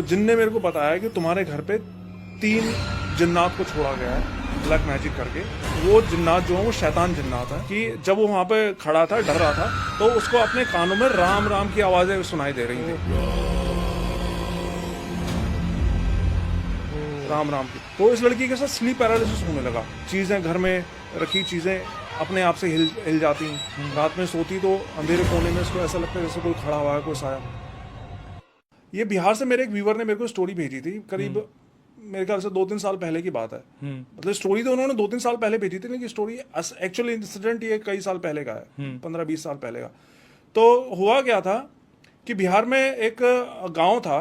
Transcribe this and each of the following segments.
तो जिन ने मेरे को बताया कि तुम्हारे घर पे 3 जिन्नात को छोड़ा गया है ब्लैक मैजिक करके। वो जिन्नात जो है वो शैतान जिन्नात है कि जब वो वहां पे खड़ा था डर रहा था तो उसको अपने कानों में राम राम की आवाजें सुनाई दे रही थी, राम राम की। तो इस लड़की के साथ स्लीप पैरालिसिस होने लगा, चीजें घर में रखी चीजें अपने आप से हिल जाती, रात में सोती तो अंधेरे कोने में उसको ऐसा लगता है जैसे कोई खड़ा हुआ है, कोई साया। ये बिहार से मेरे एक व्यूवर ने मेरे को स्टोरी भेजी थी, करीब मेरे ख्याल से 2-3 साल पहले की बात है। मतलब स्टोरी तो उन्होंने 2-3 साल पहले भेजी थी, लेकिन स्टोरी एक्चुअली इंसिडेंट ये कई साल पहले का है, 15-20 साल पहले का। तो हुआ क्या था कि बिहार में एक गांव था।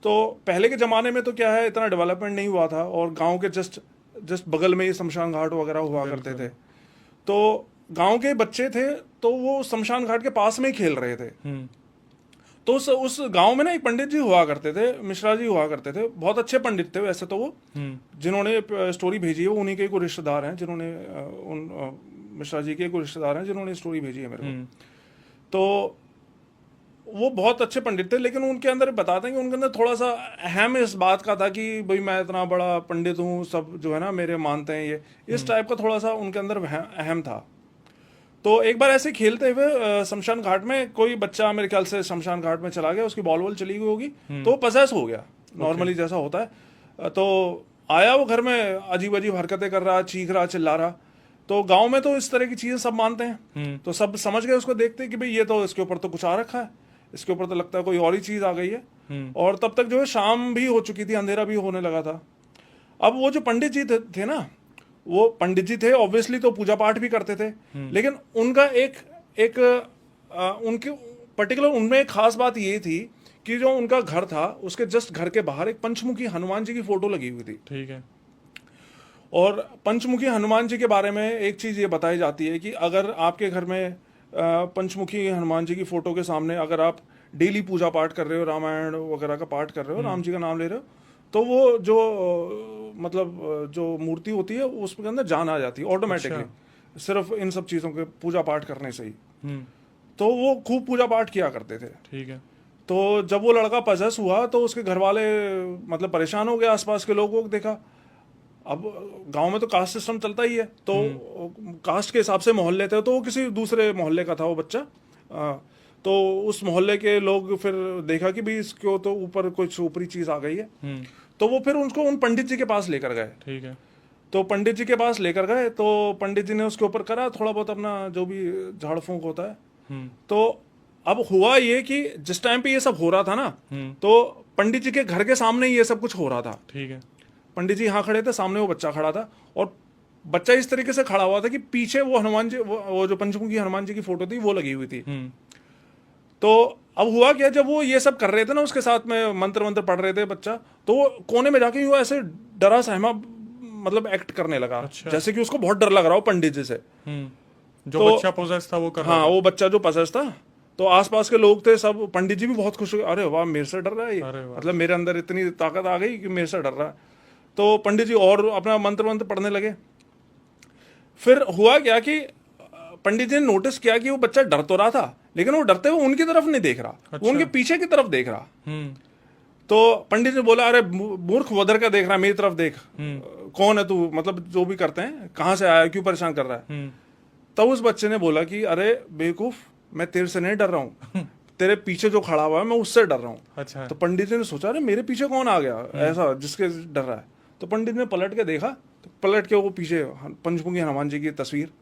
तो पहले के ज़माने में तो क्या है, इतना डेवलपमेंट नहीं हुआ था और गांव के जस्ट बगल में ही शमशान घाट वगैरह हुआ करते थे। तो गांव के बच्चे थे तो वो शमशान घाट के पास में ही खेल रहे थे। तो उस गांव में ना एक पंडित जी हुआ करते थे, मिश्रा जी हुआ करते थे, बहुत अच्छे पंडित थे वैसे तो वो। जिन्होंने स्टोरी भेजी है वो उन्हीं के कोई रिश्तेदार हैं, जिन्होंने मिश्रा जी के कोई रिश्तेदार हैं जिन्होंने स्टोरी भेजी है मेरे को। तो वो बहुत अच्छे पंडित थे, लेकिन उनके अंदर बताते हैं कि उनके अंदर थोड़ा सा अहम इस बात का था कि भाई मैं इतना बड़ा पंडित हूँ, सब जो है ना मेरे मानते हैं, ये इस टाइप का थोड़ा सा उनके अंदर अहम था। तो एक बार ऐसे खेलते हुए शमशान घाट में कोई बच्चा मेरे ख्याल से शमशान घाट में चला गया, उसकी बॉल चली गई होगी, तो वो पसेस हो गया नॉर्मली जैसा होता है। तो आया वो घर में अजीब अजीब हरकतें कर रहा, चीख रहा, चिल्ला रहा। तो गांव में तो इस तरह की चीजें सब मानते हैं, तो सब समझ गए उसको देखते कि भाई ये तो इसके ऊपर तो कुछ आ रखा है, इसके ऊपर तो लगता है कोई और ही चीज आ गई है। और तब तक जो है शाम भी हो चुकी थी, अंधेरा भी होने लगा था। अब वो जो पंडित जी थे ना, वो पंडित जी थे ऑब्वियसली, तो पूजा पाठ भी करते थे, लेकिन उनका एक उनके पर्टिकुलर उनमें एक खास बात ये थी कि जो उनका घर था उसके जस्ट घर के बाहर एक पंचमुखी हनुमान जी की फोटो लगी हुई थी। ठीक है। और पंचमुखी हनुमान जी के बारे में एक चीज ये बताई जाती है कि अगर आपके घर में पंचमुखी हनुमान जी की फोटो के सामने अगर आप डेली पूजा पाठ कर रहे हो, रामायण वगैरह का पाठ कर रहे हो, राम जी का नाम ले रहे हो, तो वो जो मतलब जो मूर्ति होती है उसके अंदर जान आ जाती है ऑटोमेटिकली। अच्छा। सिर्फ इन सब चीजों के पूजा पाठ करने से ही। तो वो खूब पूजा पाठ किया करते थे। ठीक है। तो जब वो लड़का पजेस हुआ तो उसके घर वाले मतलब परेशान हो गए, आसपास के लोगों को देखा। अब गांव में तो कास्ट सिस्टम चलता ही है, तो कास्ट के हिसाब से मोहल्ले थे, तो वो किसी दूसरे मोहल्ले का था वो बच्चा। तो उस मोहल्ले के लोग फिर देखा कि भाई इसको तो ऊपर कुछ ऊपरी चीज आ गई है। तो वो फिर उनको उन पंडित जी के पास लेकर गए। ठीक है। तो पंडित जी के पास लेकर गए तो पंडित जी ने उसके ऊपर करा थोड़ा बहुत अपना जो भी झाड़ फूंक होता है। तो अब हुआ ये कि जिस टाइम पे ये सब हो रहा था ना, तो पंडित जी के घर के सामने ये सब कुछ हो रहा था। ठीक है। पंडित जी यहाँ खड़े थे, सामने वो बच्चा खड़ा था, और बच्चा इस तरीके से खड़ा हुआ था कि पीछे वो हनुमान जी, वो जो पंचमुखी हनुमान जी की फोटो थी वो लगी हुई थी। तो अब हुआ क्या, जब वो ये सब कर रहे थे ना, उसके साथ में मंत्र पढ़ रहे थे बच्चा, तो वो कोने में जाके वो ऐसे डरा सहमा मतलब एक्ट करने लगा। अच्छा। जैसे कि उसको बहुत डर लग रहा हो पंडित जी से। जो तो बच्चा पोजेस था वो कर रहा हाँ, था। वो बच्चा जो पसेस था, तो आसपास के लोग थे सब, पंडित जी भी बहुत खुश हुए, अरे वाह मेरे से डर रहा है ये, मतलब मेरे अंदर इतनी ताकत आ गई कि मेरे से डर रहा है। तो पंडित जी और अपना मंत्र पढ़ने लगे। फिर हुआ क्या कि पंडित जी ने नोटिस किया कि वो बच्चा डर तो रहा था, लेकिन वो डरते हुए उनकी तरफ नहीं देख रहा। अच्छा। वो उनके पीछे की तरफ देख रहा। तो पंडित ने बोला, अरे मूर्ख, वधर का देख रहा है, मेरी तरफ देख, कौन है तू, मतलब जो भी करते हैं, कहाँ से आया, क्यों परेशान कर रहा है। तब उस बच्चे ने बोला कि अरे बेवकूफ, मैं तेरे से नहीं डर रहा हूँ, तेरे पीछे जो खड़ा हुआ है मैं उससे डर रहा हूँ। अच्छा। तो पंडित जी ने सोचा, अरे मेरे पीछे कौन आ गया ऐसा जिसके डर रहा है। तो पंडित ने पलट के देखा, तो पलट के वो पीछे पंचमुखी हनुमान जी की तस्वीर।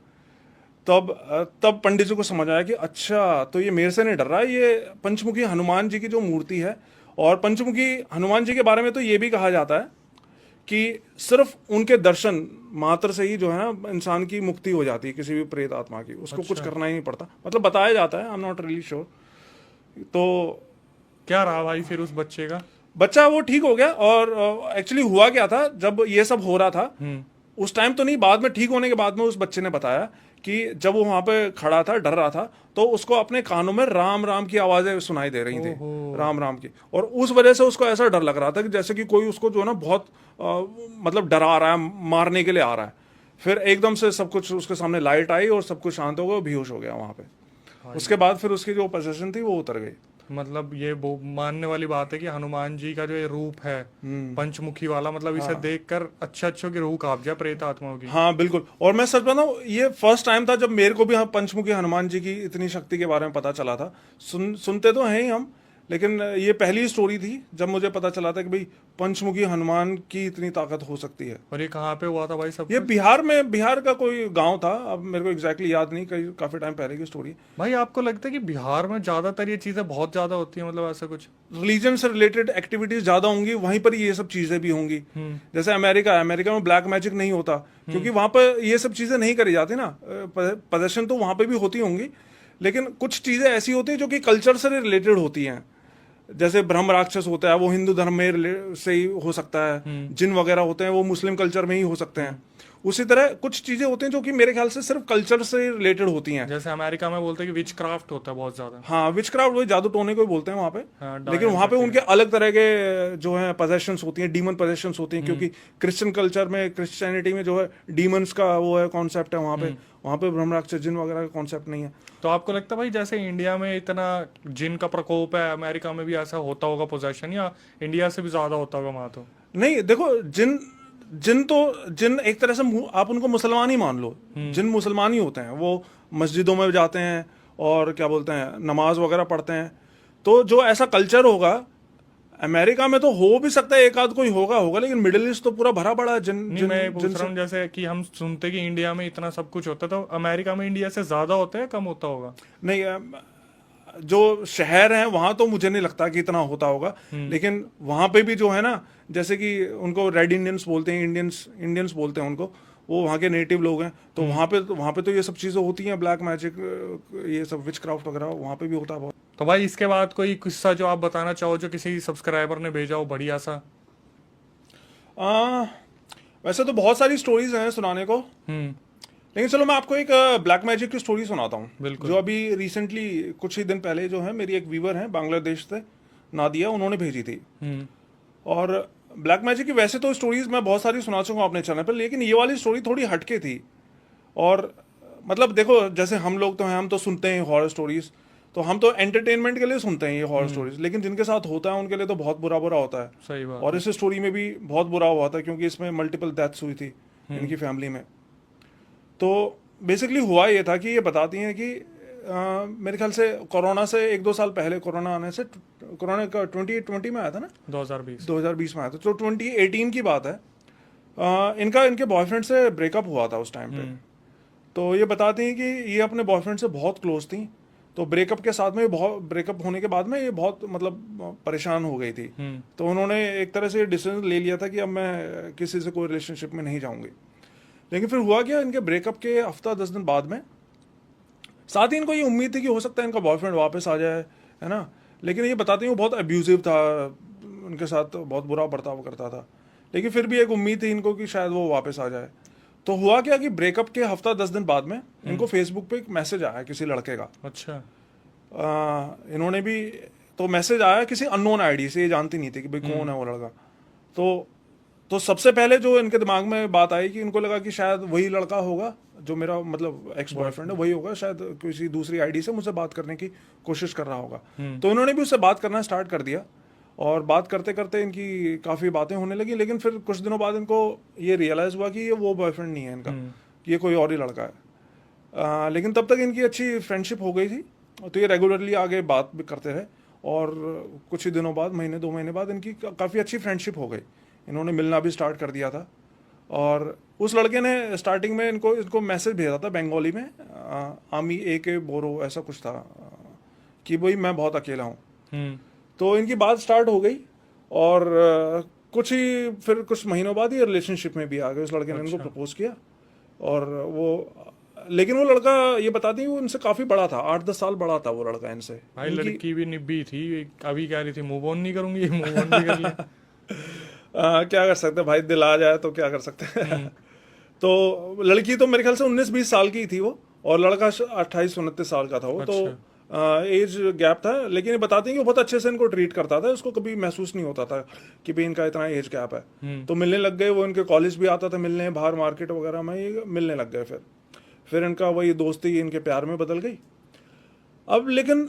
तब पंडित जी को समझ आया कि अच्छा, तो ये मेरे से नहीं डर रहा है, ये पंचमुखी हनुमान जी की जो मूर्ति है। और पंचमुखी हनुमान जी के बारे में तो ये भी कहा जाता है कि सिर्फ उनके दर्शन मात्र से ही जो है ना इंसान की मुक्ति हो जाती है, किसी भी प्रेत आत्मा की, उसको कुछ करना ही नहीं पड़ता, मतलब बताया जाता है, I am not really sure. तो क्या रहा भाई फिर उस बच्चे का? बच्चा वो ठीक हो गया। और एक्चुअली हुआ क्या था, जब ये सब हो रहा था उस टाइम तो नहीं, बाद में ठीक होने के बाद में उस बच्चे ने बताया कि जब वो वहां पे खड़ा था, डर रहा था, तो उसको अपने कानों में राम राम की आवाजें सुनाई दे रही थी, राम राम की। और उस वजह से उसको ऐसा डर लग रहा था कि जैसे कि कोई उसको जो है ना बहुत मतलब डरा रहा है, मारने के लिए आ रहा है। फिर एकदम से सब कुछ उसके सामने लाइट आई और सब कुछ शांत हो गया, बेहोश हो गया वहां पे। उसके बाद फिर उसकी जो पोजीशन थी वो उतर गई। मतलब ये वो मानने वाली बात है कि हनुमान जी का जो ये रूप है पंचमुखी वाला, मतलब इसे देखकर अच्छों की रूह कांप जाए, प्रेत आत्माओं की। हाँ बिल्कुल। और मैं सच बताऊं, ये फर्स्ट टाइम था जब मेरे को भी हाँ पंचमुखी हनुमान जी की इतनी शक्ति के बारे में पता चला था। सुनते तो हैं ही हम, लेकिन ये पहली स्टोरी थी जब मुझे पता चला था कि भाई पंचमुखी हनुमान की इतनी ताकत हो सकती है। और ये कहाँ पे हुआ था भाई सब ये कुछ? बिहार में, बिहार का कोई गांव था, अब मेरे को एग्जैक्टली याद नहीं, काफी टाइम पहले की स्टोरी। भाई आपको लगता है कि बिहार में ज्यादातर ये चीजें बहुत ज्यादा होती है, मतलब ऐसा कुछ? रिलीजन से रिलेटेड एक्टिविटीज ज्यादा होंगी, वहीं पर ये सब चीजें भी होंगी। जैसे अमेरिका है, अमेरिका में ब्लैक मैजिक नहीं होता क्योंकि वहां पर ये सब चीजें नहीं करी जाती ना। प्रदर्शन तो वहां पे भी होती होंगी, लेकिन कुछ चीजें ऐसी होती हैं जो कि कल्चर से रिलेटेड होती हैं। जैसे ब्रह्म राक्षस होता है वो हिंदू धर्म में से ही हो सकता है, जिन वगैरह होते हैं वो मुस्लिम कल्चर में ही हो सकते हैं। उसी तरह कुछ चीजें होती हैं जो कि मेरे ख्याल से सिर्फ कल्चर से रिलेटेड होती हैं। जैसे अमेरिका में बोलते हैं कि विच क्राफ्ट होता है बहुत ज्यादा। हाँ, विच क्राफ्ट वही जादू टोने को ही बोलते हैं वहाँ पे। हाँ, लेकिन वहाँ पे उनके अलग तरह के जो है पोजेशंस होती हैं, डीमन पोजेशंस होती हैं, क्योंकि क्रिश्चियन कल्चर में, क्रिश्चियनिटी में जो है डीमंस का वो है कॉन्सेप्ट है वहाँ पे ब्रह्म राक्षस जिन वगैरह का कॉन्सेप्ट नहीं है। तो आपको लगता है भाई जैसे इंडिया में इतना जिन का प्रकोप है, अमेरिका में भी ऐसा होता होगा पोजेशन, या इंडिया से भी ज्यादा होता होगा वहां? तो नहीं, देखो जिन एक तरह से आप उनको मुसलमान ही मान लो। जिन मुसलमान ही होते हैं, वो मस्जिदों में जाते हैं और क्या बोलते हैं नमाज वगैरह पढ़ते हैं। तो जो ऐसा कल्चर होगा अमेरिका में तो हो भी सकता है, एक आध कोई होगा, लेकिन मिडिल ईस्ट तो पूरा भरा पड़ा है जिन नहीं, मैं पूछ रहा हूँ जैसे कि हम सुनते कि इंडिया में इतना सब कुछ होता है, तो अमेरिका में इंडिया से ज्यादा होता है, कम होता होगा? नहीं, जो शहर हैं वहां तो मुझे नहीं लगता कि इतना होता होगा, लेकिन वहां पे भी जो है ना, जैसे कि उनको रेड इंडियंस बोलते हैं, इंडियंस बोलते हैं उनको, वो वहाँ के नेटिव लोग हैं। तो वहाँ पे तो ये सब चीजें होती हैं, ब्लैक मैजिक, ये सब विच क्राफ्ट वगैरह वहाँ पे भी होता है बहुत। तो भाई इसके बाद कोई किस्सा जो आप बताना चाहो, जो किसी सब्सक्राइबर ने भेजा हो बढ़िया सा? वैसे तो बहुत सारी स्टोरीज हैं सुनाने को, लेकिन चलो मैं आपको एक ब्लैक मैजिक की स्टोरी सुनाता हूँ, जो अभी रिसेंटली कुछ ही दिन पहले जो है मेरी एक व्यूवर है बांग्लादेश से, नादिया, उन्होंने भेजी थी। और ब्लैक मैजिक की वैसे तो स्टोरीज मैं बहुत सारी सुना चुका हूँ अपने चैनल पर, लेकिन ये वाली स्टोरी थोड़ी हटके थी। और मतलब देखो, जैसे हम लोग तो हैं, हम तो सुनते हैं हॉरर स्टोरीज, तो हम तो एंटरटेनमेंट के लिए सुनते हैं ये हॉरर स्टोरीज, लेकिन जिनके साथ होता है उनके लिए तो बहुत बुरा होता है। सही बात। और इस स्टोरी में भी बहुत बुरा हुआ था, क्योंकि इसमें मल्टीपल डेथ्स हुई थी इनकी फैमिली में। तो बेसिकली हुआ ये था कि ये बताती हैं कि मेरे ख्याल से कोरोना से 1-2 साल पहले, कोरोना आने से, कोरोना का 2020 में आया था ना, 2020 में आया था, तो 2018 की बात है। इनके बॉयफ्रेंड से ब्रेकअप हुआ था उस टाइम पे। तो ये बताती हैं कि ये अपने बॉयफ्रेंड से बहुत क्लोज थी, तो ब्रेकअप होने के बाद में ये बहुत मतलब परेशान हो गई थी। तो उन्होंने एक तरह से डिसीजन ले लिया था कि अब मैं किसी से कोई रिलेशनशिप में नहीं जाऊंगी। लेकिन फिर हुआ क्या, इनके ब्रेकअप के हफ्ता 10 दिन बाद में, साथ ही इनको ये उम्मीद थी कि हो सकता है इनका बॉयफ्रेंड वापस आ जाए, है ना। लेकिन ये बताती हूँ बहुत अब्यूजिव था उनके साथ, बहुत बुरा बर्ताव करता था। लेकिन फिर भी एक उम्मीद थी इनको कि शायद वो वापस आ जाए। तो हुआ क्या कि ब्रेकअप के हफ्ता 10 दिन बाद में इनको फेसबुक पे एक मैसेज आया किसी लड़के का। अच्छा। इन्होंने भी, तो मैसेज आया किसी अननोन आईडी से, ये जानती नहीं थी कि भाई कौन है वो लड़का। तो सबसे पहले जो इनके दिमाग में बात आई कि इनको लगा कि शायद वही लड़का होगा जो मेरा मतलब एक्स बॉयफ्रेंड है, वही होगा, शायद किसी दूसरी आईडी से मुझसे बात करने की कोशिश कर रहा होगा। तो इन्होंने भी उससे बात करना स्टार्ट कर दिया, और बात करते करते इनकी काफ़ी बातें होने लगी। लेकिन फिर कुछ दिनों बाद इनको ये रियलाइज़ हुआ कि ये वो बॉयफ्रेंड नहीं है इनका, ये कोई और ही लड़का है। लेकिन तब तक इनकी अच्छी फ्रेंडशिप हो गई थी, तो ये रेगुलरली आगे बात भी करते रहे। और कुछ ही दिनों बाद, 1-2 महीने बाद, इनकी काफ़ी अच्छी फ्रेंडशिप हो गई। इन्होंने मिलना भी स्टार्ट कर दिया था। और उस लड़के ने स्टार्टिंग में इनको मैसेज भेजा था बंगाली में, आमी ए के बोरो ऐसा कुछ था, कि भाई मैं बहुत अकेला हूँ। तो इनकी बात स्टार्ट हो गई, और फिर कुछ महीनों बाद ये रिलेशनशिप में भी आ गए। उस लड़के ने इनको प्रपोज किया, और लेकिन वो लड़का, ये बताती है, वो इनसे काफी बड़ा था, 8-10 साल बड़ा था वो लड़का इनसे। भाई लड़की भी निब्बी थी, अभी कह रही थी मूव ऑन नहीं करूंगी, मूव ऑन भी कर लिया। क्या कर सकते हैं भाई, दिल आ जाए तो क्या कर सकते हैं। तो लड़की तो मेरे ख्याल से 19-20 साल की थी वो, और लड़का 28-29 साल का था वो। अच्छा। तो एज गैप था, लेकिन ये बताते हैं कि वो बहुत अच्छे से इनको ट्रीट करता था, उसको कभी महसूस नहीं होता था कि भाई इनका इतना एज गैप है। तो मिलने लग गए, वो इनके कॉलेज भी आता था मिलने, बाहर मार्केट वगैरह में ये मिलने लग गए। फिर इनका वही दोस्ती इनके प्यार में बदल गई। अब लेकिन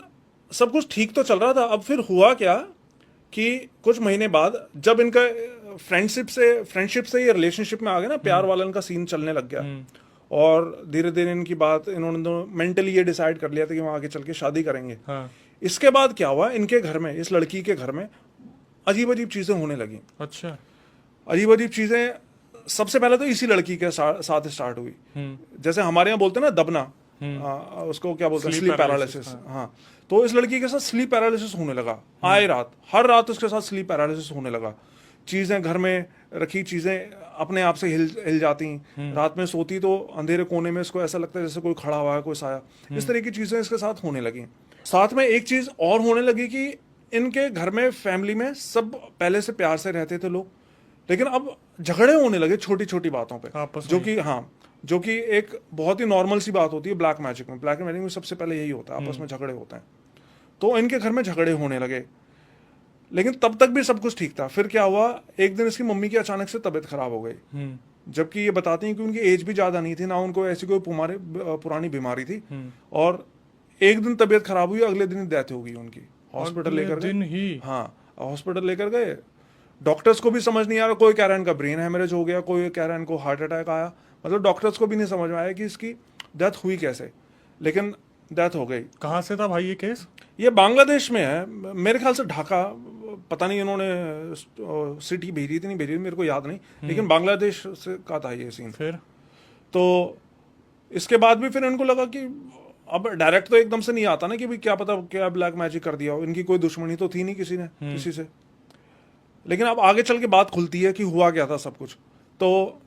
सब कुछ ठीक तो चल रहा था। अब फिर हुआ क्या कि कुछ महीने बाद जब इनका फ्रेंडशिप से ये रिलेशनशिप में आ गया ना, प्यार वाला इनका सीन चलने लग गया, और धीरे धीरे इनकी बात, इन्होंने मेंटली ये डिसाइड कर लिया था कि वहाँ आगे चल के शादी करेंगे। हाँ। इसके बाद क्या हुआ, इनके घर में, इस लड़की के घर में अजीब अजीब चीजें होने लगी। अच्छा। अजीब अजीब चीजें सबसे पहले तो इसी लड़की के साथ स्टार्ट हुई। जैसे हमारे यहाँ बोलते हैं ना दबना, उसको क्या बोलते हैं, स्लीप पैरालिसिस। हाँ, तो इस लड़की के साथ स्लीप पैरालिसिस होने लगा। आए रात, हर रात उसके साथ स्लीप पैरालिसिस होने लगा। चीजें घर में रखी चीजें अपने आप से हिल जाती। रात में सोती तो अंधेरे कोने में इसको ऐसा लगता है जैसे कोई खड़ा हुआ है, कोई साया। इस तरह की चीजें इसके साथ होने लगी। साथ में एक चीज और होने लगी कि इनके घर में, फैमिली में सब पहले से प्यार से रहते थे लोग, लेकिन अब झगड़े होने लगे छोटी छोटी बातों पे, जो कि एक बहुत ही नॉर्मल सी बात होती है ब्लैक मैजिक में। ब्लैक मैजिक में सबसे पहले यही होता है, आपस में झगड़े होते हैं। तो इनके घर में झगड़े होने लगे, लेकिन तब तक भी सब कुछ ठीक था। फिर क्या हुआ, एक दिन इसकी मम्मी की अचानक से तबीयत खराब हो गई, जबकि ये बताती हैं कि उनकी एज भी ज्यादा नहीं थी, ना उनको ऐसी कोई पुरानी बीमारी थी। और एक दिन तबीयत खराब हुई, अगले दिन डेथ हो गई उनकी। हॉस्पिटल लेकर गए, हाँ हॉस्पिटल लेकर गए। डॉक्टर्स को भी समझ नहीं आ रहा, कोई कह रहा है इनका ब्रेन हैमरेज हो गया, कोई कह रहा है इनको हार्ट अटैक आया। मतलब डॉक्टर्स को भी नहीं समझ में आया कि इसकी डेथ हुई कैसे, लेकिन डेथ हो गई। कहाँ से था भाई ये केस? ये बांग्लादेश में है, मेरे ख्याल से ढाका, पता नहीं इन्होंने सिटी भेजी थी नहीं भेजी थी, मेरे को याद नहीं, लेकिन बांग्लादेश से का था ये सीन। फिर तो इसके बाद भी फिर इनको लगा कि अब डायरेक्ट तो एकदम से नहीं आता ना कि भाई क्या पता क्या ब्लैक मैजिक कर दिया हो। इनकी कोई दुश्मनी तो थी नहीं किसी ने किसी से, लेकिन अब आगे चल के बात खुलती है कि हुआ क्या था सब कुछ। तो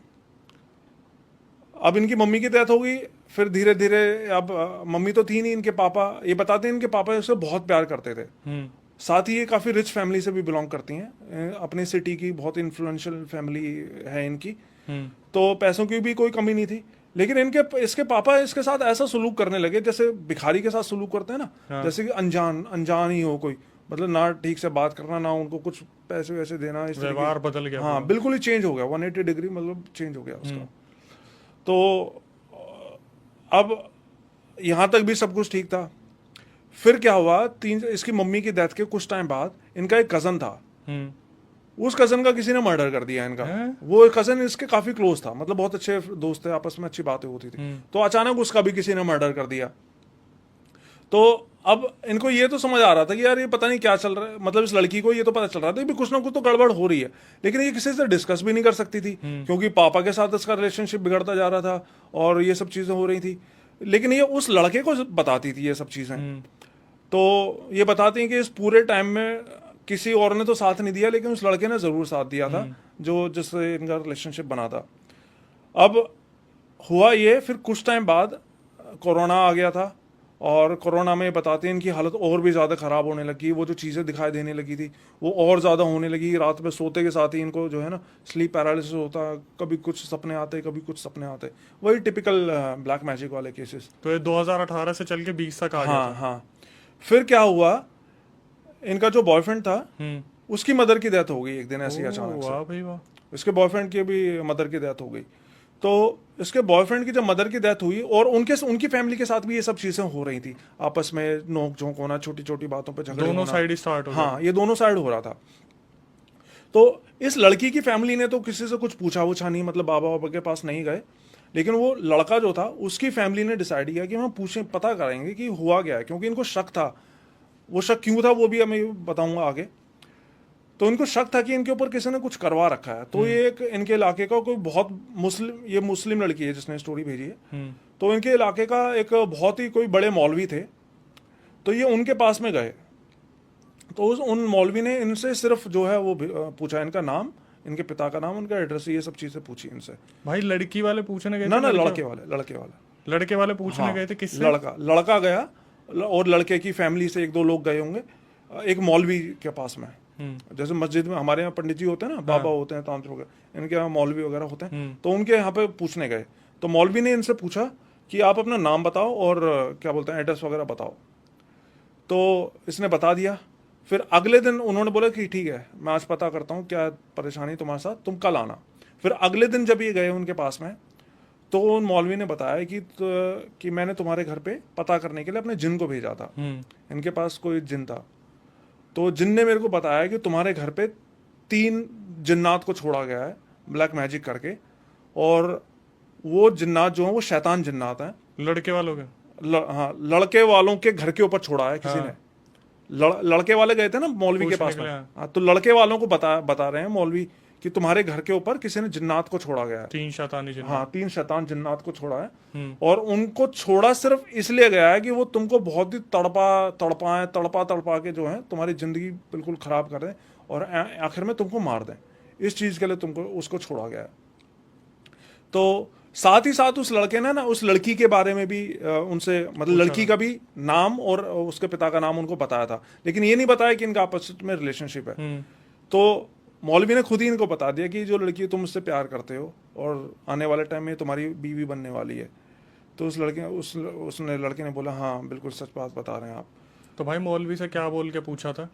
अब इनकी मम्मी की डेथ हो गई। फिर धीरे धीरे, अब मम्मी तो थी नहीं, इनके पापा, ये बताते हैं इनके पापा इससे बहुत प्यार करते थे। साथ ही ये काफी रिच फैमिली से भी बिलोंग करती हैं, अपनी सिटी की बहुत इन्फ्लुएंशियल फैमिली है इनकी, तो पैसों की भी कोई कमी नहीं थी। लेकिन इसके पापा इसके साथ ऐसा सुलूक करने लगे जैसे भिखारी के साथ सुलूक करते हैं ना, जैसे कि अनजान ही हो कोई, मतलब ना ठीक से बात करना, ना उनको कुछ पैसे वैसे देना, इस व्यवहार बदल गया। हाँ बिल्कुल ही चेंज हो गया, 180 डिग्री मतलब चेंज हो गया उसका। तो अब यहाँ तक भी सब कुछ ठीक था। फिर क्या हुआ, इसकी मम्मी की डेथ के कुछ टाइम बाद इनका एक कजन था, उस कजन का किसी ने मर्डर कर दिया इनका। वो कजन इसके काफी क्लोज था, मतलब बहुत अच्छे दोस्त थे, आपस में अच्छी बातें होती थी। तो अचानक उसका भी किसी ने मर्डर कर दिया। तो अब इनको ये तो समझ आ रहा था कि यार ये पता नहीं क्या चल रहा है, मतलब इस लड़की को ये तो पता चल रहा था कि कुछ ना कुछ तो गड़बड़ हो रही है, लेकिन ये किसी से डिस्कस भी नहीं कर सकती थी, क्योंकि पापा के साथ इसका रिलेशनशिप बिगड़ता जा रहा था और ये सब चीजें हो रही थी। लेकिन ये उस लड़के को बताती थी ये सब चीजें। तो ये बताती हैं कि इस पूरे टाइम में किसी और ने तो साथ नहीं दिया, लेकिन उस लड़के ने जरूर साथ दिया था, जो जिससे इनका रिलेशनशिप बना था। अब हुआ ये, फिर कुछ टाइम बाद कोरोना आ गया था, और कोरोना में बताते हैं इनकी हालत और भी ज़्यादा ख़राब होने लगी। वो जो चीज़ें दिखाई देने लगी थी वो और ज़्यादा होने लगी। रात में सोते के साथ ही इनको जो है ना स्लीप पैरालिसिस होता, कभी कुछ सपने आते, कभी कुछ सपने आते, वही टिपिकल ब्लैक मैजिक वाले केसेस। तो ये 2018 से चल के 20 तक आ गया। हाँ हाँ। फिर क्या हुआ, इनका जो बॉयफ्रेंड था उसकी मदर की डेथ हो गई एक दिन ऐसे ही अचानक से। वाह भाई वाह। इसके बॉयफ्रेंड की भी मदर की डेथ हो गई। तो इसके बॉयफ्रेंड की जब मदर की डेथ हुई, और उनकी फैमिली के साथ भी ये सब चीजें हो रही थी, आपस में नोक झोंक होना, छोटी छोटी बातों पे झगड़े, दोनों साइड ही स्टार्ट हो गया। हाँ, ये दोनों साइड हो रहा था। तो इस लड़की की फैमिली ने तो किसी से कुछ पूछा नहीं, मतलब बाबा बाबा के पास नहीं गए, लेकिन वो लड़का जो था उसकी फैमिली ने डिसाइड किया कि हम पता करेंगे कि हुआ क्या है, क्योंकि इनको शक था। वो शक क्यों था वो भी मैं बताऊंगा आगे। तो इनको शक था कि इनके ऊपर किसी ने कुछ करवा रखा है। तो ये एक इनके इलाके का कोई बहुत मुस्लिम लड़की है जिसने स्टोरी भेजी है। तो इनके इलाके का एक बहुत ही कोई बड़े मौलवी थे, तो ये उनके पास में गए। तो उन मौलवी ने इनसे सिर्फ जो है वो पूछा, इनका नाम, इनके पिता का नाम, उनका एड्रेस, ये सब चीजें पूछी इनसे। भाई लड़की वाले पूछने गए? ना लड़के वाले पूछने गए थे। किससे? लड़का गया, और लड़के की फैमिली से 1-2 लोग गए होंगे एक मौलवी के पास में। जैसे मस्जिद में हमारे यहाँ पंडित जी होते हैं ना, बाबा होते हैं, तांत्रिक वगैरह, इनके यहाँ मौलवी वगैरह होते हैं। तो उनके यहाँ पे पूछने गए, तो मौलवी ने इनसे पूछा कि आप अपना नाम बताओ और क्या बोलते हैं एड्रेस वगैरह बताओ। तो इसने बता दिया। फिर अगले दिन उन्होंने बोला कि ठीक है, मैं आज पता करता हूँ क्या परेशानी तुम्हारे साथ, तुम कल आना। फिर अगले दिन जब ये गए उनके पास में, तो उन मौलवी ने बताया कि मैंने तुम्हारे घर पे पता करने के लिए अपने जिन को भेजा था, इनके पास कोई जिन था, तो जिन ने मेरे को बताया कि तुम्हारे घर पे 3 जिन्नात को छोड़ा गया है ब्लैक मैजिक करके, और वो जिन्नात जो है वो शैतान जिन्नात हैं। लड़के वालों के? हाँ, लड़के वालों के घर के ऊपर छोड़ा है किसी ने। लड़के वाले गए थे ना मौलवी के पास में, हाँ, तो लड़के वालों को बता रहे हैं मौलवी कि तुम्हारे घर के ऊपर किसी ने जिन्नात को छोड़ा गया है। 3 शैतानी जिन्नात। हाँ, 3 शैतान जिन्नात को छोड़ा है, और उनको छोड़ा सिर्फ इसलिए गया है कि वो तुमको बहुत ही तड़पा के जो है तुम्हारी जिंदगी बिल्कुल खराब कर दें और आखिर में तुमको मार दें। इस चीज के लिए तुमको उसको छोड़ा गया है। तो साथ ही साथ उस लड़के ने ना उस लड़की के बारे में भी उनसे मतलब लड़की का भी नाम और उसके पिता का नाम उनको बताया था, लेकिन ये नहीं बताया कि इनका आपस में रिलेशनशिप है। तो मौलवी ने खुद ही इनको बता दिया कि जो लड़की तुम उससे प्यार करते हो और आने वाले टाइम में तुम्हारी बीवी बनने वाली है। तो उसने लड़के ने बोला हाँ बिल्कुल सच बात बता रहे हैं आप। तो भाई मौलवी से क्या बोल के पूछा था?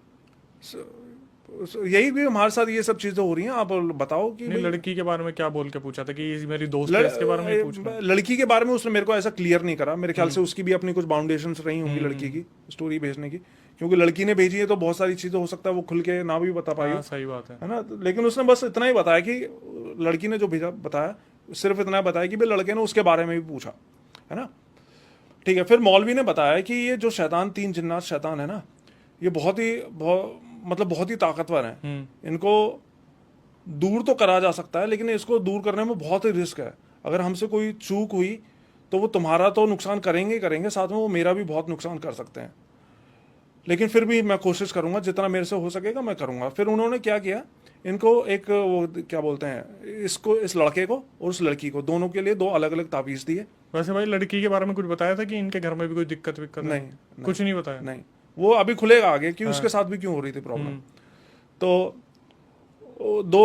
यही भी हमारे साथ ये सब चीजें हो रही हैं, आप बताओ कि लड़की के बारे में क्या बोल के पूछा था? कि ये मेरी दोस्त है, इसके बारे में पूछना। लड़की के बारे में उसने मेरे को ऐसा क्लियर नहीं करा। मेरे ख्याल से उसकी भी अपनी कुछ बाउंडेशंस रही होंगी लड़की की स्टोरी भेजने की, क्योंकि लड़की ने भेजी है तो बहुत सारी चीजें हो सकता है वो खुल के ना भी बता पाई। सही बात है ना। लेकिन उसने बस इतना ही बताया कि लड़की ने जो भेजा बताया सिर्फ इतना बताया कि भाई लड़के ने उसके बारे में भी पूछा, है ना। ठीक है, फिर मौलवी ने बताया कि ये जो शैतान 3 जिन्नात शैतान है ना, ये बहुत ही ताकतवर हैं। इनको दूर तो करा जा सकता है, लेकिन इसको दूर करने में बहुत ही रिस्क है। अगर हमसे कोई चूक हुई तो वो तुम्हारा तो नुकसान करेंगे, साथ में वो मेरा भी बहुत नुकसान कर सकते हैं। लेकिन फिर भी मैं कोशिश करूंगा, जितना मेरे से हो सकेगा मैं करूंगा। फिर उन्होंने क्या किया, इनको एक वो क्या बोलते हैं, इस लड़के को और उस लड़की को दोनों के लिए 2 अलग अलग ताबीज दिए। वैसे भाई लड़की के बारे में कुछ बताया था कि इनके घर में भी कोई दिक्कत विक्कत? नहीं, कुछ नहीं बताया। नहीं, वो अभी खुलेगा आगे कि उसके साथ भी क्यों हो रही थी प्रॉब्लम। तो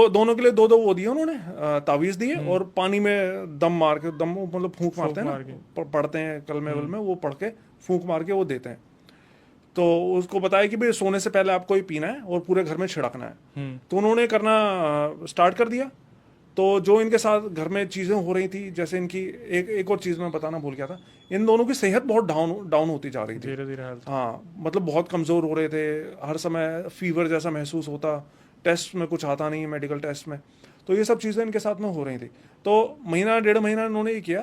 दोनों के लिए 2 वो दिए उन्होंने, तावीज दिए, और पानी में दम मार के, दम मतलब फूंक मारते हैं ना, पढ़ते हैं कलमे वलमे, वो पढ़ के फूंक मार के वो देते हैं। तो उसको बताया कि भाई सोने से पहले आपको ये पीना है और पूरे घर में छिड़कना है। तो उन्होंने करना स्टार्ट कर दिया। तो जो इनके साथ घर में चीज़ें हो रही थी, जैसे इनकी एक और चीज़ मैं बताना भूल गया था, इन दोनों की सेहत बहुत डाउन होती जा रही थी धीरे-धीरे। हाँ, मतलब बहुत कमज़ोर हो रहे थे, हर समय फीवर जैसा महसूस होता, टेस्ट में कुछ आता नहीं मेडिकल टेस्ट में। तो ये सब चीज़ें इनके साथ में हो रही थी। तो महीना 1.5 महीना इन्होंने ये किया,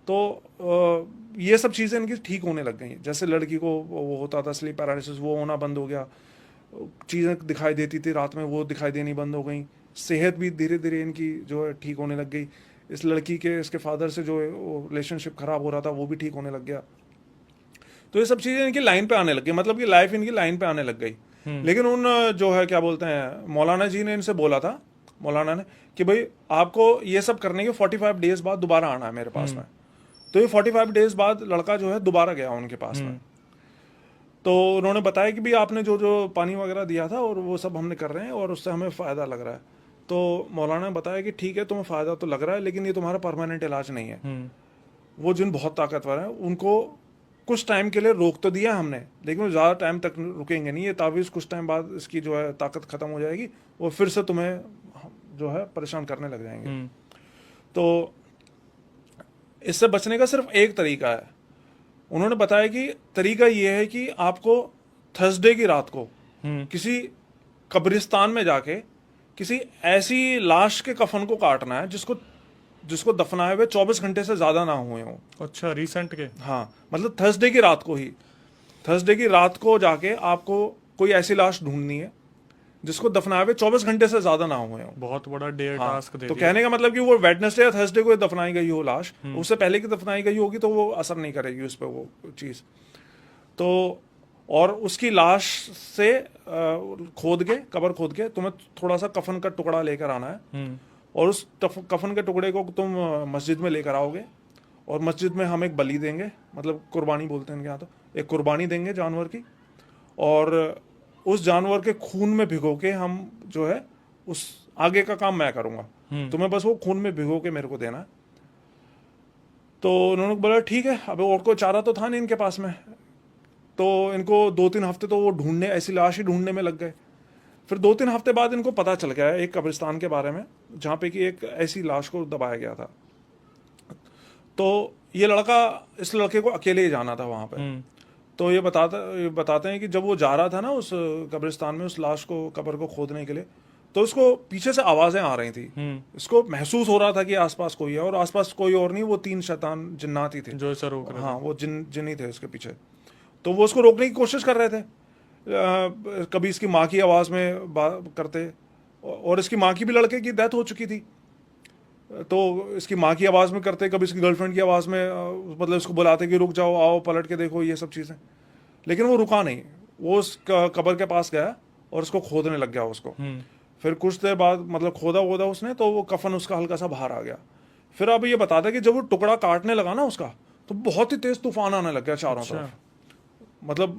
तो ये सब चीज़ें इनकी ठीक होने लग गई। जैसे लड़की को वो होता था स्लीप पैरालिसिस, वो होना बंद हो गया, चीज़ें दिखाई देती थी रात में, वो दिखाई देनी बंद हो गई। सेहत भी धीरे धीरे इनकी जो है ठीक होने लग गई। इस लड़की के इसके फादर से जो रिलेशनशिप खराब हो रहा था वो भी ठीक होने लग गया। तो ये सब चीज़ें इनकी लाइन पे आने लग गई, मतलब कि लाइफ इनकी लाइन पे आने लग गई। लेकिन उन जो है क्या बोलते हैं, मौलाना जी ने इनसे बोला था, मौलाना ने, कि भाई आपको ये सब करने के 45 डेज बाद दोबारा आना है मेरे पास में। तो ये 45 डेज बाद लड़का जो है दोबारा गया उनके पास में। तो उन्होंने बताया कि भाई आपने जो जो पानी वगैरह दिया था और वो सब हमने कर रहे हैं और उससे हमें फ़ायदा लग रहा है। तो मौलाना ने बताया कि ठीक है, तुम्हें फ़ायदा तो लग रहा है, लेकिन ये तुम्हारा परमानेंट इलाज नहीं है। वो जिन बहुत ताकतवर हैं, उनको कुछ टाइम के लिए रोक तो दिया हमने, लेकिन वो ज़्यादा टाइम तक रुकेंगे नहीं। ये तावीज़ कुछ टाइम बाद इसकी जो है ताकत ख़त्म हो जाएगी, वो फिर से तुम्हें जो है परेशान करने लग जाएंगे। तो इससे बचने का सिर्फ एक तरीका है। उन्होंने बताया कि तरीका ये है कि आपको थर्सडे की रात को किसी कब्रिस्तान में जाके किसी ऐसी लाश के कफन को काटना है जिसको दफनाए हुए 24 घंटे से ज्यादा ना हुए हों। अच्छा, रिसेंट के? हाँ, मतलब थर्सडे की रात को ही, थर्सडे की रात को जाके आपको कोई ऐसी लाश ढूंढनी है जिसको दफनाए हुए 24 घंटे से ज्यादा ना हुए हों। बहुत बड़ा डेयर टास्क दे तो दिया। कहने का मतलब कि वो वेडनेसडे या थर्सडे को दफनाई गई हो लाश, उससे पहले की दफनाई गई होगी तो वो असर नहीं करेगी उस पर वो चीज़। तो और उसकी लाश से कबर खोद के तुम्हें थोड़ा सा कफन का टुकड़ा लेकर आना है, और उस कफन के टुकड़े को तुम मस्जिद में लेकर आओगे, और मस्जिद में हम एक बलि देंगे, मतलब कुर्बानी बोलते हैं इनके यहाँ, तो एक कुर्बानी देंगे जानवर की, और उस जानवर के खून में भिगो के हम जो है उस आगे का काम मैं करूँगा, तुम्हें बस वो खून में भिगो के मेरे को देना। तो उन्होंने बोला ठीक है। अब और कोई चारा तो था नहीं इनके पास में, तो इनको 2-3 हफ्ते तो वो ढूंढने, ऐसी लाश ही ढूंढने में लग गए। फिर 2-3 हफ्ते बाद इनको पता चल गया एक कब्रिस्तान के बारे में जहाँ पे कि एक ऐसी लाश को दबाया गया था। तो ये लड़का, इस लड़के को अकेले ही जाना था वहां पे। तो ये बताते हैं कि जब वो जा रहा था ना उस कब्रिस्तान में, उस लाश को, कब्र को खोदने के लिए, तो उसको पीछे से आवाजें आ रही थी। इसको महसूस हो रहा था कि आसपास कोई है, और आसपास कोई और नहीं, वो 3 शैतान जिन्नात ही थे जो इसे रोक रहे हाँ, वो जिन ही थे उसके पीछे। तो वो उसको रोकने की कोशिश कर रहे थे। कभी इसकी माँ की आवाज़ में बात करते, और इसकी माँ की भी लड़के की डेथ हो चुकी थी, तो इसकी माँ की आवाज़ में करते, कभी इसकी गर्लफ्रेंड की आवाज़ में, मतलब इसको बुलाते कि रुक जाओ, आओ, पलट के देखो, ये सब चीज़ें। लेकिन वो रुका नहीं, वो उस कब्र के पास गया और उसको खोदने लग गया उसको। फिर कुछ देर बाद, मतलब खोदा वोदा उसने, तो वो कफन उसका हल्का सा बाहर आ गया। फिर अब ये बताता है कि जब वो टुकड़ा काटने लगा ना उसका, तो बहुत ही तेज तूफान आने लग गया चारों तरफ। मतलब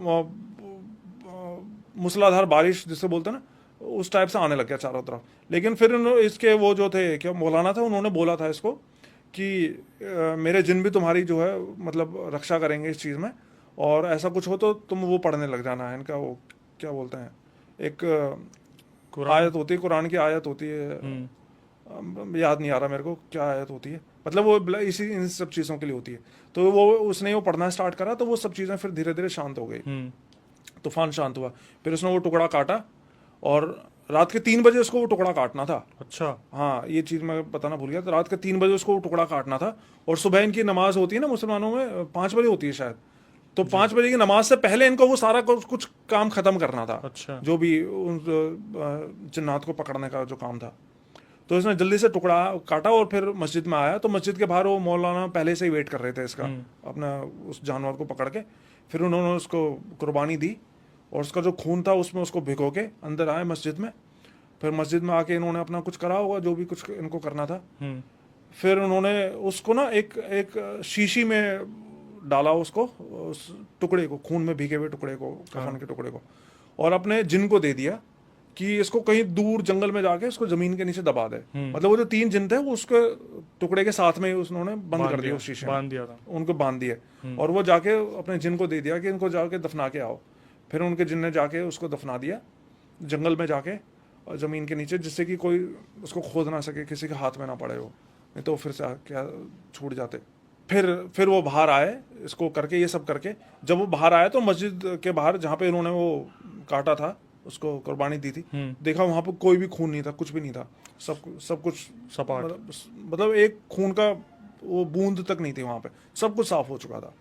मूसलाधार बारिश जिसे बोलते हैं ना, उस टाइप से आने लग गया चारों तरफ। लेकिन फिर इसके वो जो थे, क्या मौलाना था, उन्होंने बोला था इसको कि मेरे जिन भी तुम्हारी जो है मतलब रक्षा करेंगे इस चीज़ में, और ऐसा कुछ हो तो तुम वो पढ़ने लग जाना है। इनका वो क्या बोलते हैं, एक आयत होती है, कुरान की आयत होती है, याद नहीं आ रहा मेरे को क्या आयत होती है, मतलब वो इसी इन सब चीज़ों के लिए होती है। तो वो उसने वो पढ़ना स्टार्ट करा, तो वो सब चीज़ें फिर धीरे धीरे शांत हो गई, तूफान शांत हुआ। फिर उसने वो टुकड़ा काटा, और रात के 3 बजे उसको वो टुकड़ा काटना था। अच्छा, हाँ, ये चीज़ मैं बताना भूल गया। तो रात के 3 बजे उसको वो टुकड़ा काटना था, और सुबह इनकी नमाज होती है ना मुसलमानों में, 5 बजे होती है शायद। तो 5 बजे की नमाज से पहले इनको वो सारा कुछ काम खत्म करना था। अच्छा, जो भी उन जिन्नात को पकड़ने का जो काम था। तो इसने जल्दी से टुकड़ा काटा और फिर मस्जिद में आया। तो मस्जिद के बाहर वो मौलाना पहले से ही वेट कर रहे थे इसका, अपना उस जानवर को पकड़ के। फिर उन्होंने उसको कुर्बानी दी, और उसका जो खून था उसमें उसको भिगो के अंदर आए मस्जिद में। फिर मस्जिद में आके इन्होंने अपना कुछ करा होगा, जो भी कुछ इनको करना था। फिर उन्होंने उसको ना एक शीशी में डाला, उसको, उस टुकड़े को, खून में भीगे हुए टुकड़े को, कफन के टुकड़े को, और अपने जिन को दे दिया कि इसको कहीं दूर जंगल में जाके इसको जमीन के नीचे दबा दे। मतलब वो जो 3 जिन थे वो उसके टुकड़े के साथ में ही उन्होंने बंद कर दिया, उस शीशे में बांध दिया था, उनको बांध दिया। और वो जाके अपने जिन को दे दिया कि इनको जाके दफना के आओ। फिर उनके जिन ने जाके उसको दफना दिया जंगल में जाके, और ज़मीन के नीचे, जिससे कि कोई उसको खोद ना सके, किसी के हाथ में ना पड़े वो, नहीं तो फिर से क्या छूट जाते। फिर वो बाहर आए, इसको करके, ये सब करके जब वो बाहर आए, तो मस्जिद के बाहर जहाँ पे इन्होंने वो काटा था, उसको कुर्बानी दी थी, देखा वहाँ पे कोई भी खून नहीं था, कुछ भी नहीं था, सब कुछ सपाट, मतलब एक खून का वो बूंद तक नहीं थी वहाँ पे, सब कुछ साफ हो चुका था।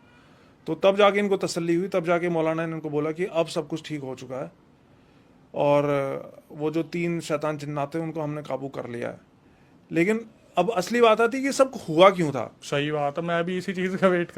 तो तब जाके इनको तसल्ली हुई, तब जाके मौलाना ने इनको बोला कि अब सब कुछ ठीक हो चुका है, और वो जो 3 शैतान जिन्नात थे उनको हमने काबू कर लिया है। लेकिन अब असली बात आती है कि सब हुआ क्यों था। सही बात है, मैं अभी इसी चीज का वेट